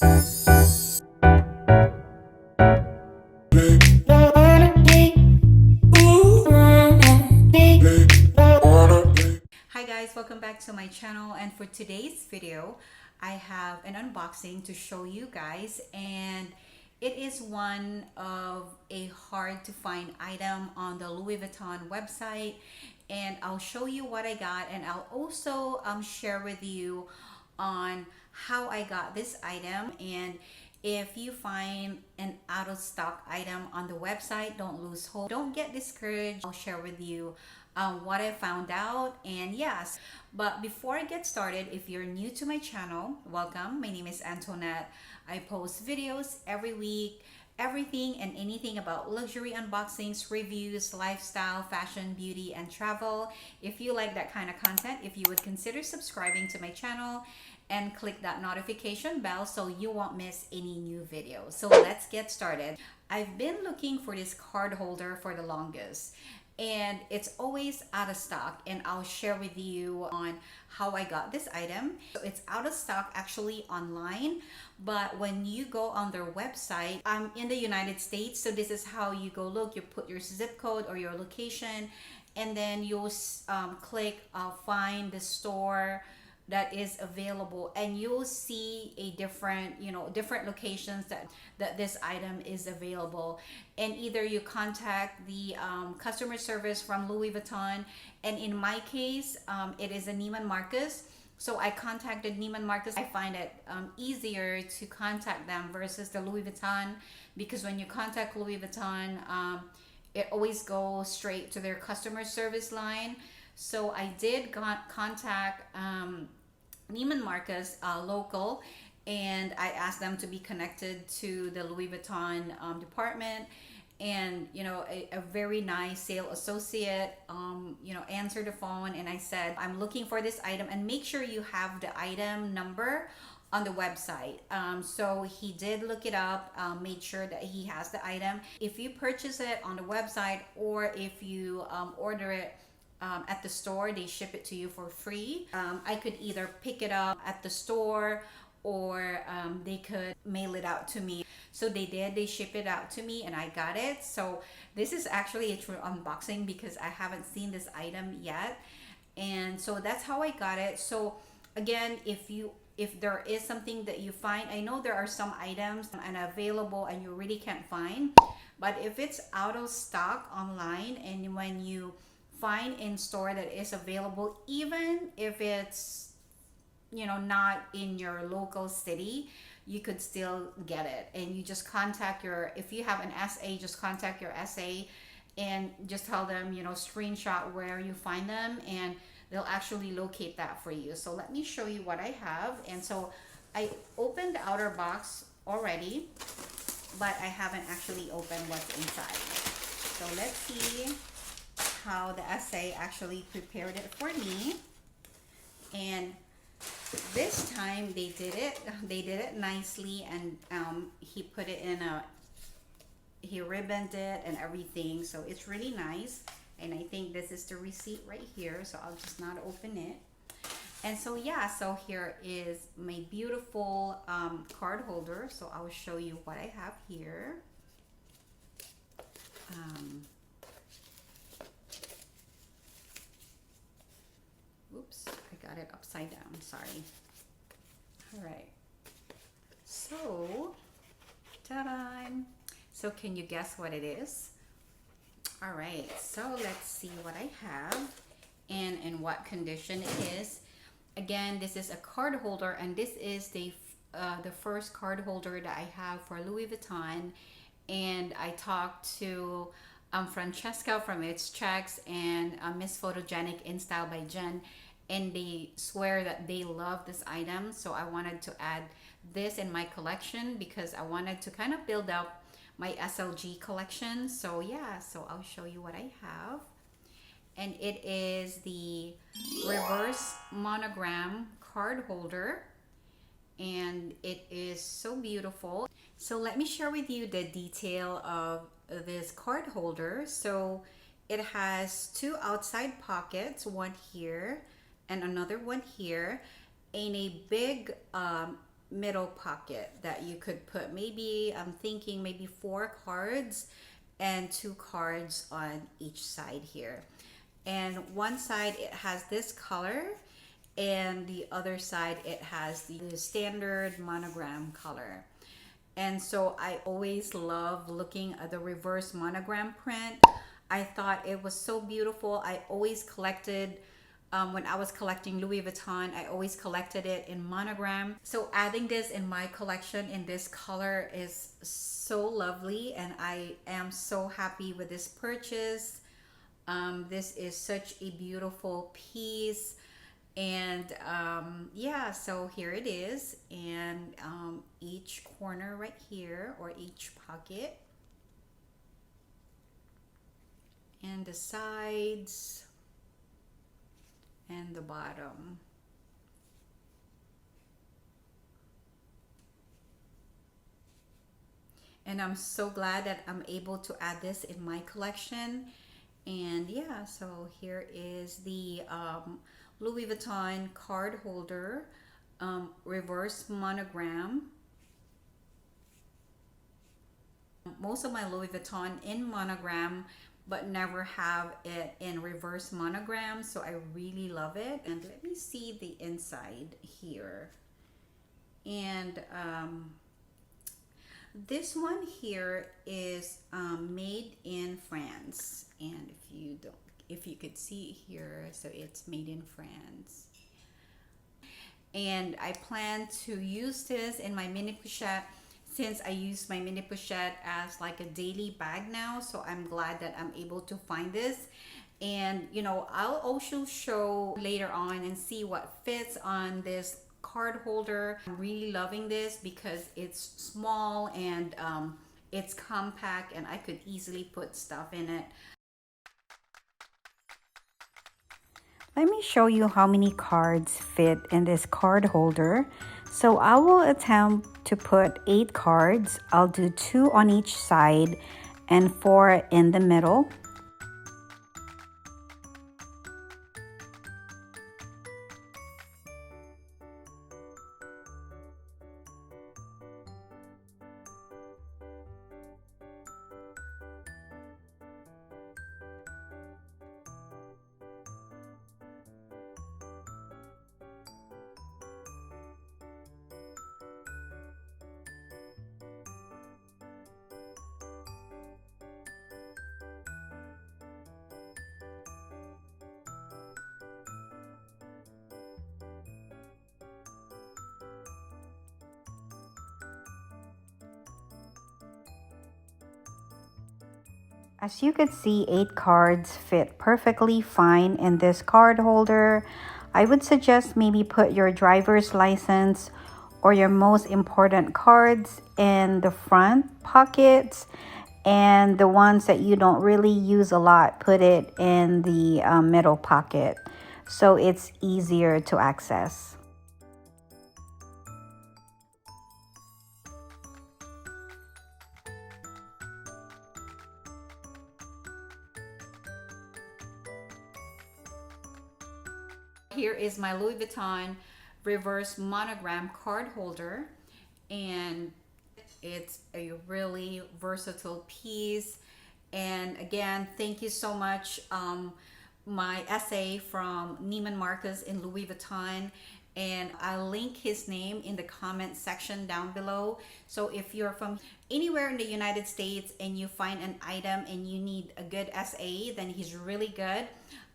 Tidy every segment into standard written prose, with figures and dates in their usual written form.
Hi guys, welcome back to my channel, and for today's video I have an unboxing to show you guys, and it is one of a hard to find item on the Louis Vuitton website, and I'll show you what I got, and I'll also share with you on how I got this item. And if you find an out of stock item on the website, don't lose hope, don't get discouraged. I'll share with you what I found out. And yes, but before I get started, if you're new to my channel, welcome. My name is Antoinette. I post videos every week, everything and anything about luxury unboxings, reviews, lifestyle, fashion, beauty, and travel. If you like that kind of content, if you would consider subscribing to my channel and click that notification bell so you won't miss any new videos. So let's get started. I've been looking for this card holder for the longest, and it's always out of stock, and I'll share with you on how I got this item. So it's out of stock actually online, but when you go on their website, I'm in the United States, so this is how you go look. You put your zip code or your location, and then you'll click find the store that is available, and you'll see a different different locations that this item is available. And either you contact the customer service from Louis Vuitton, and in my case it is a Neiman Marcus, so I contacted Neiman Marcus. I find it easier to contact them versus the Louis Vuitton, because when you contact Louis Vuitton, it always goes straight to their customer service line. So I did contact Neiman Marcus local, and I asked them to be connected to the Louis Vuitton department. And a very nice sales associate answered the phone, and I said, I'm looking for this item, and make sure you have the item number on the website. So he did look it up, made sure that he has the item. If you purchase it on the website, or if you order it at the store, they ship it to you for free. I could either pick it up at the store, or they could mail it out to me. So they did, they ship it out to me, and I got it. So this is actually a true unboxing because I haven't seen this item yet, and so that's how I got it. So again, if there is something that you find, I know there are some items unavailable and you really can't find, but if it's out of stock online, and when you find in store that is available, even if it's not in your local city, you could still get it. And you just contact if you have an SA, just contact your SA and just tell them, screenshot where you find them, and they'll actually locate that for you. So let me show you what I have. And so I opened the outer box already, but I haven't actually opened what's inside. So let's see how the SA actually prepared it for me. And this time they did it nicely, and he put it in he ribboned it and everything, so it's really nice. And I think this is the receipt right here, so I'll just not open it. And so yeah, so here is my beautiful card holder. So I'll show you what I have here. Oops, I got it upside down, sorry. All right, so ta-da! So can you guess what it is? All right, so let's see what I have and in what condition it is. Again, this is a card holder, and this is the first card holder that I have for Louis Vuitton. And I talked to Francesca from It's Checks and Miss Photogenic in Style by Jen, and they swear that they love this item. So I wanted to add this in my collection because I wanted to kind of build up my SLG collection. So yeah, so I'll show you what I have. And it is the reverse monogram card holder, and it is so beautiful. So let me share with you the detail of this card holder. So it has two outside pockets, one here and another one here, and a big middle pocket that you could put, maybe I'm thinking maybe 4 cards and 2 cards on each side here. And one side it has this color, and the other side it has the standard monogram color. And so I always love looking at the reverse monogram print. I thought it was so beautiful. I always collected, when I was collecting Louis Vuitton, I always collected it in monogram. So adding this in my collection in this color is so lovely, and I am so happy with this purchase. This is such a beautiful piece. And yeah, so here it is. And each corner right here, or each pocket, and the sides and the bottom. And I'm so glad that I'm able to add this in my collection. And yeah, so here is the Louis Vuitton card holder, reverse monogram. Most of my Louis Vuitton in monogram, but never have it in reverse monogram, so I really love it. And let me see the inside here. And this one here is made in France. And if you could see here, so it's made in France. And I plan to use this in my mini pochette, since I use my mini pochette as like a daily bag now. So I'm glad that I'm able to find this. And you know, I'll also show later on and see what fits on this card holder. I'm really loving this because it's small and it's compact, and I could easily put stuff in it. Let me show you how many cards fit in this card holder. So I will attempt to put 8 cards. I'll do 2 on each side and 4 in the middle. As you could see, 8 cards fit perfectly fine in this card holder. I would suggest maybe put your driver's license or your most important cards in the front pockets, and the ones that you don't really use a lot, put it in the middle pocket so it's easier to access. Here is my Louis Vuitton reverse monogram card holder, and it's a really versatile piece. And again, thank you so much, my essay from Neiman Marcus in Louis Vuitton, and I'll link his name in the comment section down below. So if you're from anywhere in the United States and you find an item and you need a good SA, then he's really good.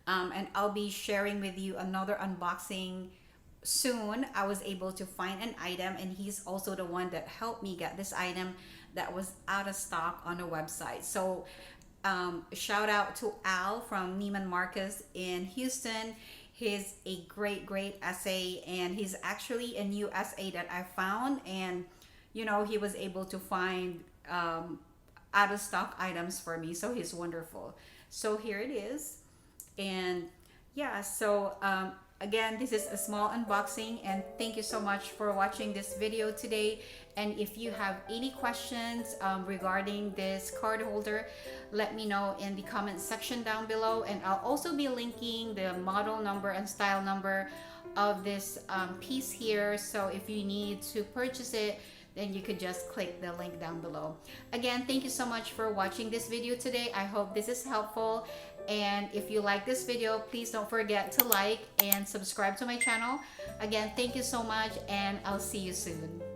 And I'll be sharing with you another unboxing soon. I was able to find an item, and he's also the one that helped me get this item that was out of stock on the website. So shout out to Al from Neiman Marcus in Houston. He's a great SA, and he's actually a new SA that I found, and you know, he was able to find out of stock items for me, so he's wonderful. So here it is. And yeah, so again, this is a small unboxing, and thank you so much for watching this video today. And if you have any questions regarding this card holder, let me know in the comment section down below, and I'll also be linking the model number and style number of this piece here. So if you need to purchase it, then you could just click the link down below. Again, thank you so much for watching this video today. I hope this is helpful. And if you like this video, please don't forget to like and subscribe to my channel. Again, thank you so much, and I'll see you soon.